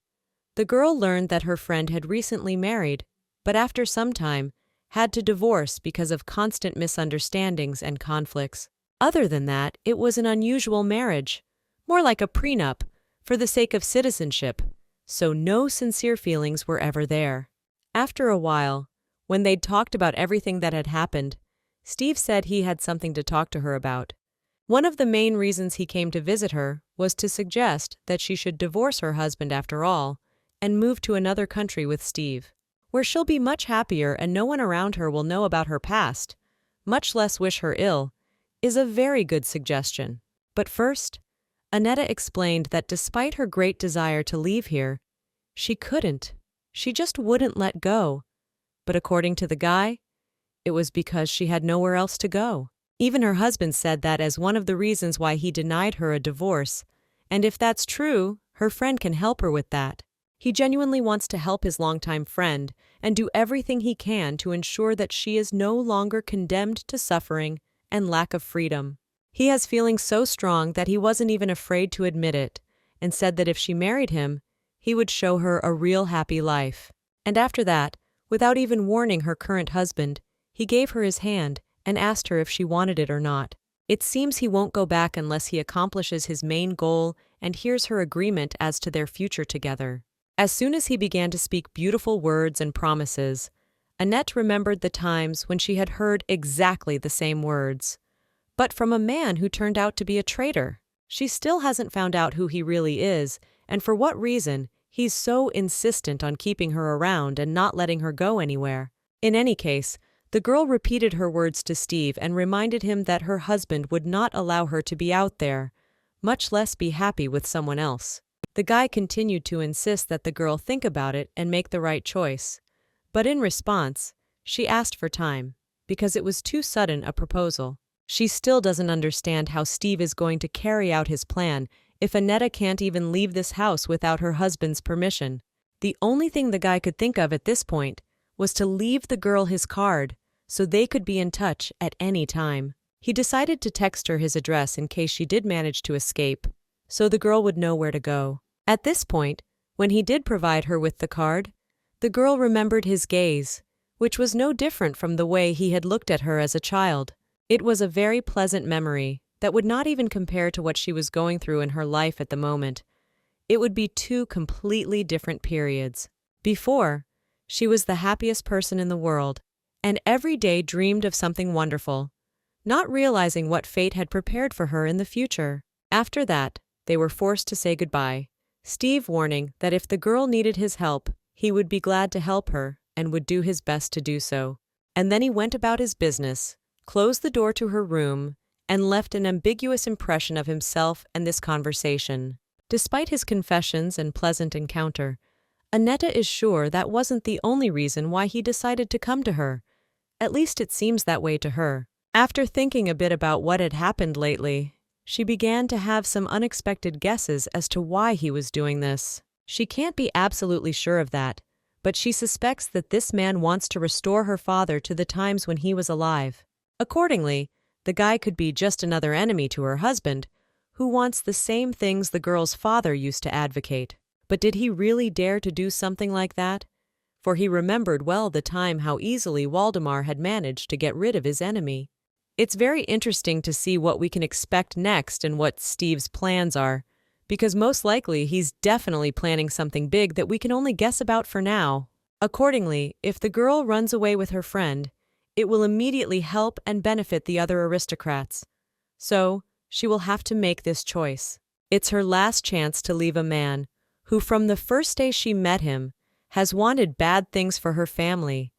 The girl learned that her friend had recently married, but after some time, had to divorce because of constant misunderstandings and conflicts. Other than that, it was an unusual marriage, more like a prenup, for the sake of citizenship, so no sincere feelings were ever there. After a while, when they'd talked about everything that had happened, Steve said he had something to talk to her about. One of the main reasons he came to visit her was to suggest that she should divorce her husband after all and move to another country with Steve, where she'll be much happier and no one around her will know about her past, much less wish her ill, is a very good suggestion. But first, Annetta explained that despite her great desire to leave here, she couldn't. She just wouldn't let go. But according to the guy, it was because she had nowhere else to go. Even her husband said that as one of the reasons why he denied her a divorce, and if that's true, her friend can help her with that. He genuinely wants to help his longtime friend and do everything he can to ensure that she is no longer condemned to suffering and lack of freedom. He has feelings so strong that he wasn't even afraid to admit it, and said that if she married him, he would show her a real happy life. And after that, without even warning her current husband, he gave her his hand and asked her if she wanted it or not. It seems he won't go back unless he accomplishes his main goal and hears her agreement as to their future together. As soon as he began to speak beautiful words and promises, Annette remembered the times when she had heard exactly the same words, but from a man who turned out to be a traitor. She still hasn't found out who he really is, and for what reason he's so insistent on keeping her around and not letting her go anywhere. In any case, the girl repeated her words to Steve and reminded him that her husband would not allow her to be out there, much less be happy with someone else. The guy continued to insist that the girl think about it and make the right choice. But in response, she asked for time, because it was too sudden a proposal. She still doesn't understand how Steve is going to carry out his plan if Annetta can't even leave this house without her husband's permission. The only thing the guy could think of at this point was to leave the girl his card so they could be in touch at any time. He decided to text her his address in case she did manage to escape, so the girl would know where to go. At this point, when he did provide her with the card, the girl remembered his gaze, which was no different from the way he had looked at her as a child. It was a very pleasant memory that would not even compare to what she was going through in her life at the moment. It would be two completely different periods. Before, she was the happiest person in the world, and every day dreamed of something wonderful, not realizing what fate had prepared for her in the future. After that, they were forced to say goodbye, Steve warning that if the girl needed his help, he would be glad to help her and would do his best to do so. And then he went about his business, closed the door to her room, and left an ambiguous impression of himself and this conversation. Despite his confessions and pleasant encounter, Annetta is sure that wasn't the only reason why he decided to come to her. At least it seems that way to her. After thinking a bit about what had happened lately, she began to have some unexpected guesses as to why he was doing this. She can't be absolutely sure of that, but she suspects that this man wants to restore her father to the times when he was alive. Accordingly, the guy could be just another enemy to her husband, who wants the same things the girl's father used to advocate. But did he really dare to do something like that? For he remembered well the time how easily Waldemar had managed to get rid of his enemy. It's very interesting to see what we can expect next and what Steve's plans are, because most likely he's definitely planning something big that we can only guess about for now. Accordingly, if the girl runs away with her friend, it will immediately help and benefit the other aristocrats. So, she will have to make this choice. It's her last chance to leave a man who, from the first day she met him, has wanted bad things for her family,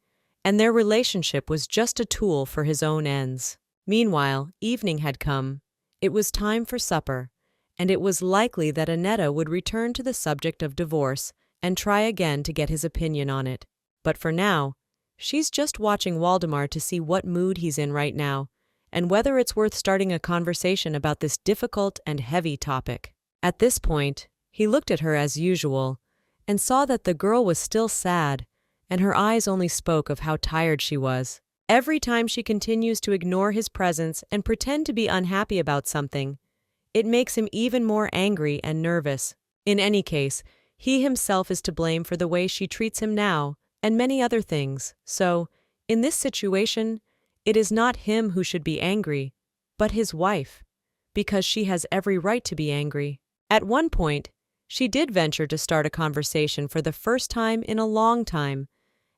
and their relationship was just a tool for his own ends. Meanwhile, evening had come. It was time for supper, and it was likely that Annetta would return to the subject of divorce and try again to get his opinion on it. But for now, she's just watching Waldemar to see what mood he's in right now, and whether it's worth starting a conversation about this difficult and heavy topic. At this point, he looked at her as usual, and saw that the girl was still sad, and her eyes only spoke of how tired she was. Every time she continues to ignore his presence and pretend to be unhappy about something, it makes him even more angry and nervous. In any case, He himself is to blame for the way she treats him now, and many other things. So, in this situation, it is not him who should be angry, but his wife, because she has every right to be angry. At one point, she did venture to start a conversation for the first time in a long time,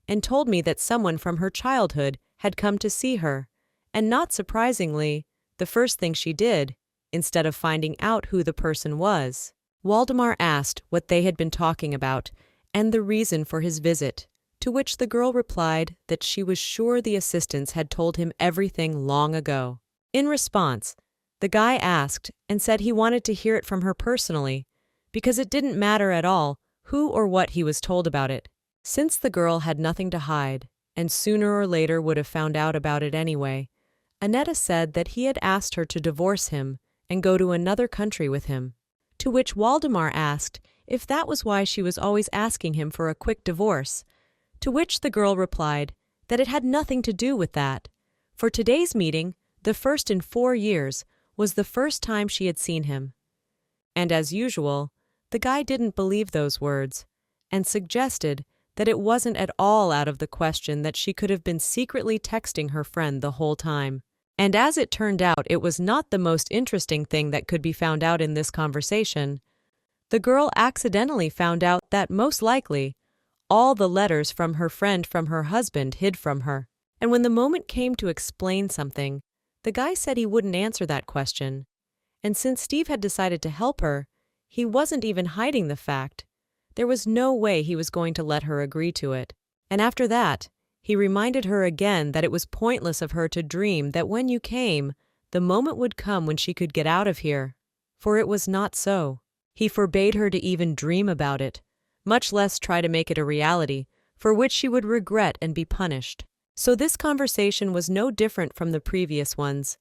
and told me that someone from her childhood had come to see her, and not surprisingly, the first thing she did, instead of finding out who the person was, Waldemar asked what they had been talking about and the reason for his visit, to which the girl replied that she was sure the assistants had told him everything long ago. In response, the guy asked and said he wanted to hear it from her personally, because it didn't matter at all who or what he was told about it. Since the girl had nothing to hide, and sooner or later would have found out about it anyway, Annetta said that he had asked her to divorce him and go to another country with him, to which Waldemar asked if that was why she was always asking him for a quick divorce, to which the girl replied that it had nothing to do with that. For today's meeting, the first in 4 years, was the first time she had seen him. And as usual, the guy didn't believe those words, and suggested that it wasn't at all out of the question that she could have been secretly texting her friend the whole time. And as it turned out, it was not the most interesting thing that could be found out in this conversation. The girl accidentally found out that most likely all the letters from her friend from her husband hid from her. And when the moment came to explain something, the guy said he wouldn't answer that question. And since Steve had decided to help her, he wasn't even hiding the fact. There was no way he was going to let her agree to it. And after that, he reminded her again that it was pointless of her to dream that when you came, the moment would come when she could get out of here. For it was not so. He forbade her to even dream about it, much less try to make it a reality, for which she would regret and be punished. So this conversation was no different from the previous ones,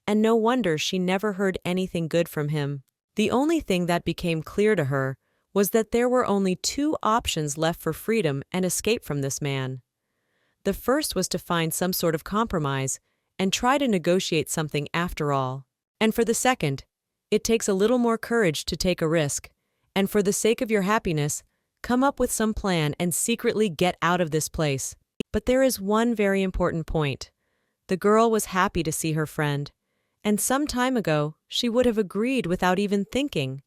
and no wonder she never heard anything good from him. The only thing that became clear to her was that there were only 2 options left for freedom and escape from this man. The first was to find some sort of compromise and try to negotiate something after all. And for the second, it takes a little more courage to take a risk, and for the sake of your happiness, come up with some plan and secretly get out of this place. But there is one very important point. The girl was happy to see her friend, and some time ago she would have agreed without even thinking.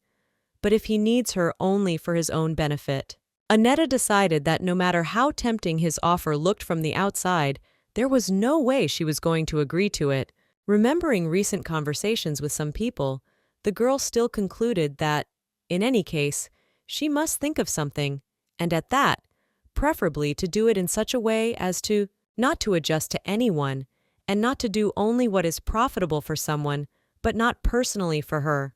But if he needs her only for his own benefit, Annetta decided that no matter how tempting his offer looked from the outside, there was no way she was going to agree to it. Remembering recent conversations with some people, the girl still concluded that, in any case, she must think of something, and at that, preferably to do it in such a way as to not to adjust to anyone, and not to do only what is profitable for someone, but not personally for her.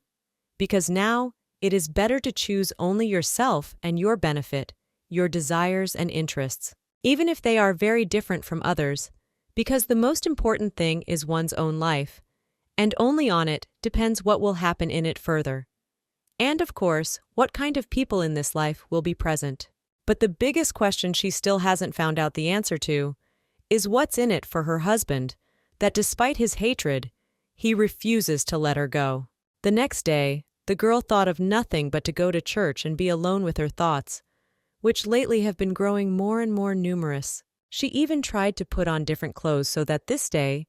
Because now, it is better to choose only yourself and your benefit, your desires and interests, even if they are very different from others, because the most important thing is one's own life, and only on it depends what will happen in it further. And of course, what kind of people in this life will be present. But the biggest question she still hasn't found out the answer to is what's in it for her husband, that despite his hatred, he refuses to let her go. The next day, the girl thought of nothing but to go to church and be alone with her thoughts, which lately have been growing more and more numerous. She even tried to put on different clothes so that this day,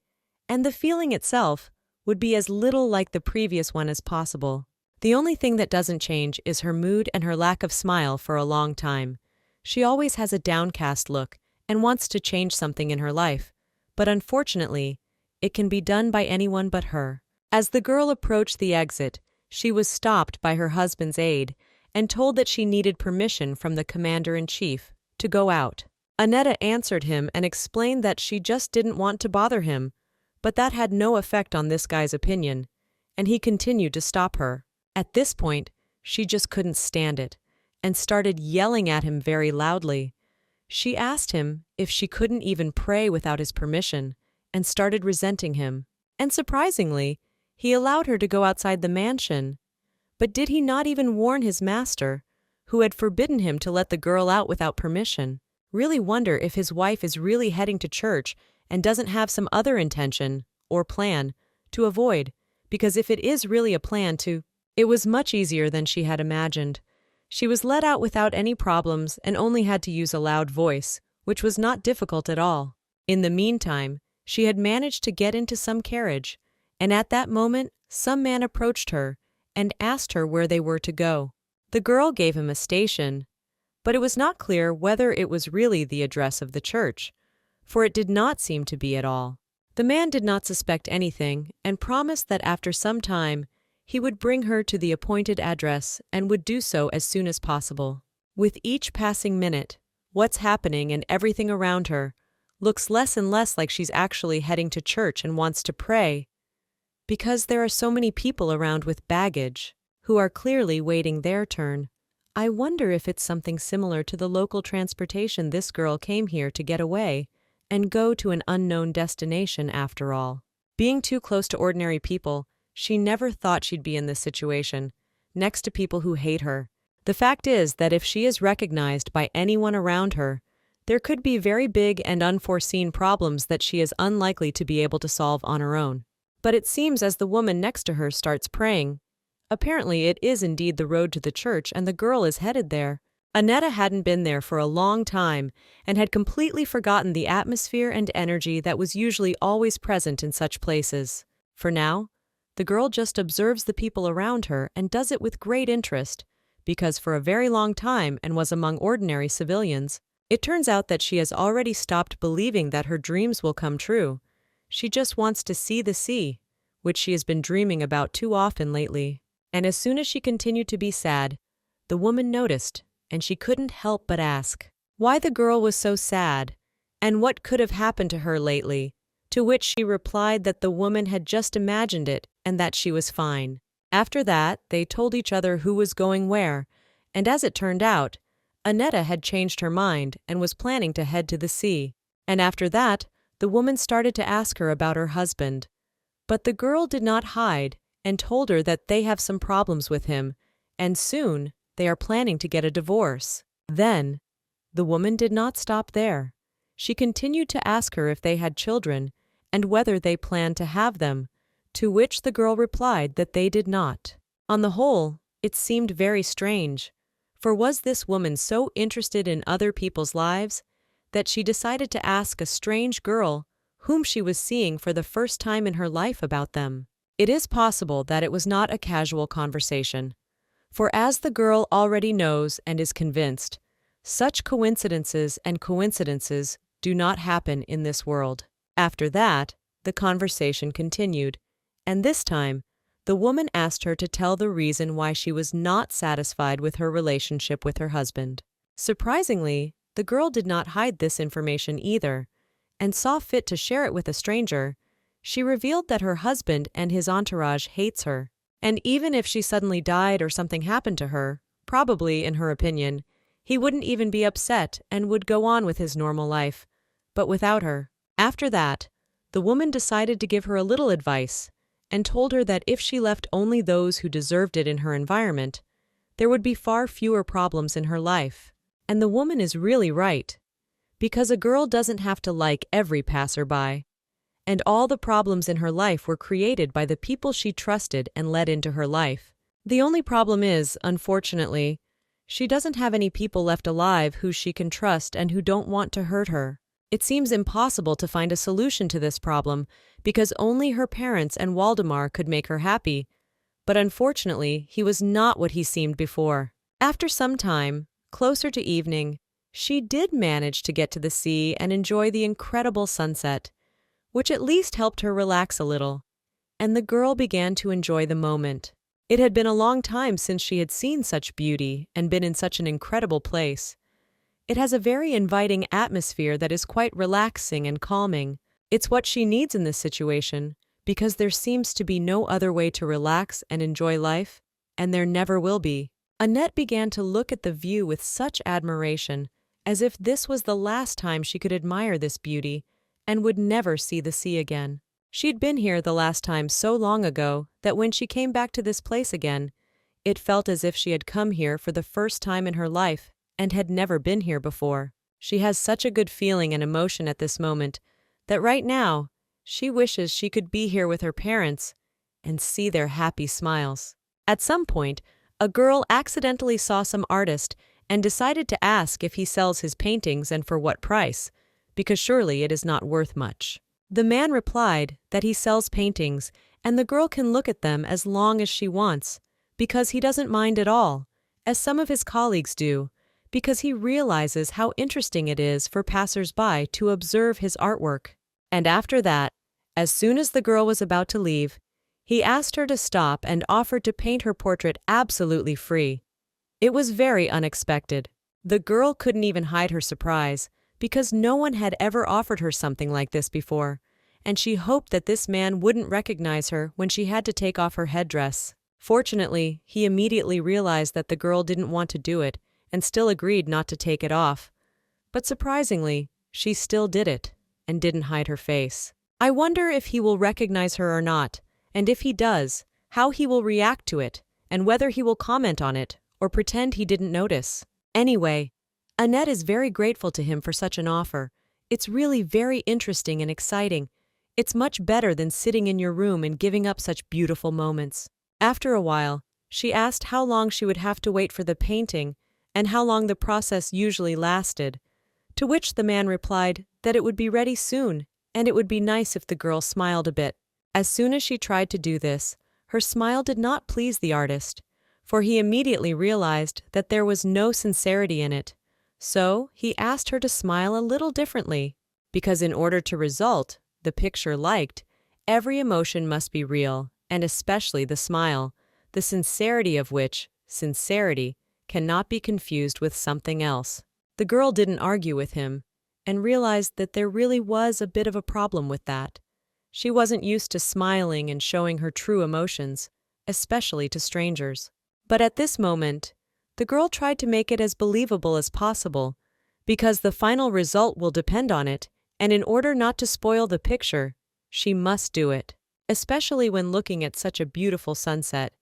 and the feeling itself, would be as little like the previous one as possible. The only thing that doesn't change is her mood and her lack of smile for a long time. She always has a downcast look and wants to change something in her life, but unfortunately, it can be done by anyone but her. As the girl approached the exit, she was stopped by her husband's aide and told that she needed permission from the commander-in-chief to go out. Annetta answered him and explained that she just didn't want to bother him, but that had no effect on this guy's opinion, and he continued to stop her. At this point, she just couldn't stand it and started yelling at him very loudly. She asked him if she couldn't even pray without his permission and started resenting him. And surprisingly, he allowed her to go outside the mansion. But did he not even warn his master, who had forbidden him to let the girl out without permission? Really wonder if his wife is really heading to church and doesn't have some other intention, or plan, to avoid, because if it is really a plan to... It was much easier than she had imagined. She was let out without any problems and only had to use a loud voice, which was not difficult at all. In the meantime, she had managed to get into some carriage, and at that moment, some man approached her and asked her where they were to go. The girl gave him a station, but it was not clear whether it was really the address of the church, for it did not seem to be at all. The man did not suspect anything and promised that after some time he would bring her to the appointed address and would do so as soon as possible. With each passing minute, what's happening and everything around her looks less and less like she's actually heading to church and wants to pray, because there are so many people around with baggage who are clearly waiting their turn. I wonder if it's something similar to the local transportation this girl came here to get away and go to an unknown destination after all. Being too close to ordinary people, she never thought she'd be in this situation, next to people who hate her. The fact is that if she is recognized by anyone around her, there could be very big and unforeseen problems that she is unlikely to be able to solve on her own. But it seems as the woman next to her starts praying, apparently it is indeed the road to the church and the girl is headed there. Annetta hadn't been there for a long time and had completely forgotten the atmosphere and energy that was usually always present in such places. For now, the girl just observes the people around her and does it with great interest, because for a very long time and was among ordinary civilians, it turns out that she has already stopped believing that her dreams will come true. She just wants to see the sea, which she has been dreaming about too often lately. And as soon as she continued to be sad, the woman noticed, and she couldn't help but ask why the girl was so sad, and what could have happened to her lately, to which she replied that the woman had just imagined it and that she was fine. After that, they told each other who was going where, and as it turned out, Annetta had changed her mind and was planning to head to the sea. And after that, the woman started to ask her about her husband. But the girl did not hide and told her that they have some problems with him, and soon they are planning to get a divorce. Then, the woman did not stop there. She continued to ask her if they had children and whether they planned to have them, to which the girl replied that they did not. On the whole, it seemed very strange, for was this woman so interested in other people's lives that she decided to ask a strange girl whom she was seeing for the first time in her life about them? It is possible that it was not a casual conversation, for as the girl already knows and is convinced, such coincidences do not happen in this world. After that, the conversation continued, and this time, the woman asked her to tell the reason why she was not satisfied with her relationship with her husband. Surprisingly, the girl did not hide this information either, and saw fit to share it with a stranger. She revealed that her husband and his entourage hates her, and even if she suddenly died or something happened to her, probably, in her opinion, he wouldn't even be upset and would go on with his normal life, but without her. After that, the woman decided to give her a little advice and told her that if she left only those who deserved it in her environment, there would be far fewer problems in her life. And the woman is really right, because a girl doesn't have to like every passerby, and all the problems in her life were created by the people she trusted and let into her life. The only problem is, unfortunately, she doesn't have any people left alive who she can trust and who don't want to hurt her. It seems impossible to find a solution to this problem because only her parents and Waldemar could make her happy, but unfortunately, he was not what he seemed before. After some time, closer to evening, she did manage to get to the sea and enjoy the incredible sunset, which at least helped her relax a little, and the girl began to enjoy the moment. It had been a long time since she had seen such beauty and been in such an incredible place. It has a very inviting atmosphere that is quite relaxing and calming. It's what she needs in this situation, because there seems to be no other way to relax and enjoy life, and there never will be. Annette began to look at the view with such admiration, as if this was the last time she could admire this beauty and would never see the sea again. She'd been here the last time so long ago that when she came back to this place again, it felt as if she had come here for the first time in her life and had never been here before. She has such a good feeling and emotion at this moment that right now she wishes she could be here with her parents and see their happy smiles. At some point, A girl accidentally saw some artist and decided to ask if he sells his paintings and for what price, because surely it is not worth much. The man replied that he sells paintings and the girl can look at them as long as she wants, because he doesn't mind at all, as some of his colleagues do, because he realizes how interesting it is for passers-by to observe his artwork. And after that, as soon as the girl was about to leave, he asked her to stop and offered to paint her portrait absolutely free. It was very unexpected. The girl couldn't even hide her surprise, because no one had ever offered her something like this before, and she hoped that this man wouldn't recognize her when she had to take off her headdress. Fortunately, he immediately realized that the girl didn't want to do it and still agreed not to take it off. But surprisingly, she still did it and didn't hide her face. I wonder if he will recognize her or not, and if he does, how he will react to it, and whether he will comment on it or pretend he didn't notice. Anyway, Annette is very grateful to him for such an offer. It's really very interesting and exciting. It's much better than sitting in your room and giving up such beautiful moments. After a while, she asked how long she would have to wait for the painting and how long the process usually lasted, to which the man replied that it would be ready soon and it would be nice if the girl smiled a bit. As soon as she tried to do this, her smile did not please the artist, for he immediately realized that there was no sincerity in it. So he asked her to smile a little differently, because in order to result the picture liked, every emotion must be real, and especially the smile, the sincerity of which, sincerity, cannot be confused with something else. The girl didn't argue with him, and realized that there really was a bit of a problem with that. She wasn't used to smiling and showing her true emotions, especially to strangers. But at this moment, the girl tried to make it as believable as possible, because the final result will depend on it, and in order not to spoil the picture, she must do it. Especially when looking at such a beautiful sunset,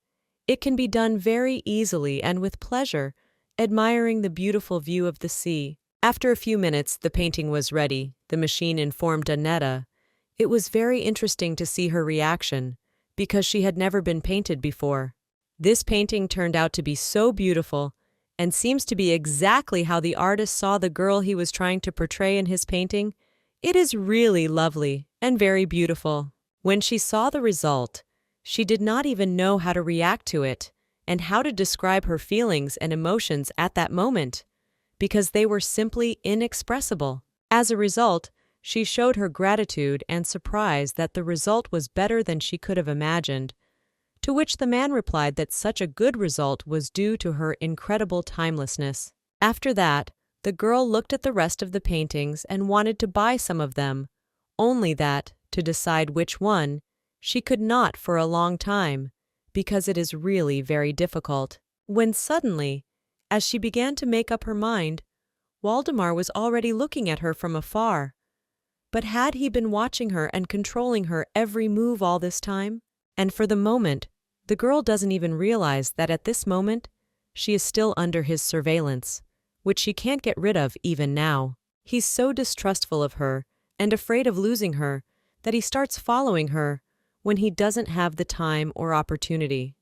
it can be done very easily and with pleasure, admiring the beautiful view of the sea. After a few minutes, the painting was ready. The machine informed Annetta. It was very interesting to see her reaction, because she had never been painted before. This painting turned out to be so beautiful and seems to be exactly how the artist saw the girl he was trying to portray in his painting. It is really lovely and very beautiful. When she saw the result, she did not even know how to react to it and how to describe her feelings and emotions at that moment, because they were simply inexpressible. As a result, she showed her gratitude and surprise that the result was better than she could have imagined, to which the man replied that such a good result was due to her incredible timelessness. After that, the girl looked at the rest of the paintings and wanted to buy some of them, only that, to decide which one, she could not for a long time, because it is really very difficult. When suddenly, as she began to make up her mind, Waldemar was already looking at her from afar. But had he been watching her and controlling her every move all this time? And for the moment, the girl doesn't even realize that at this moment, she is still under his surveillance, which she can't get rid of even now. He's so distrustful of her and afraid of losing her that he starts following her when he doesn't have the time or opportunity.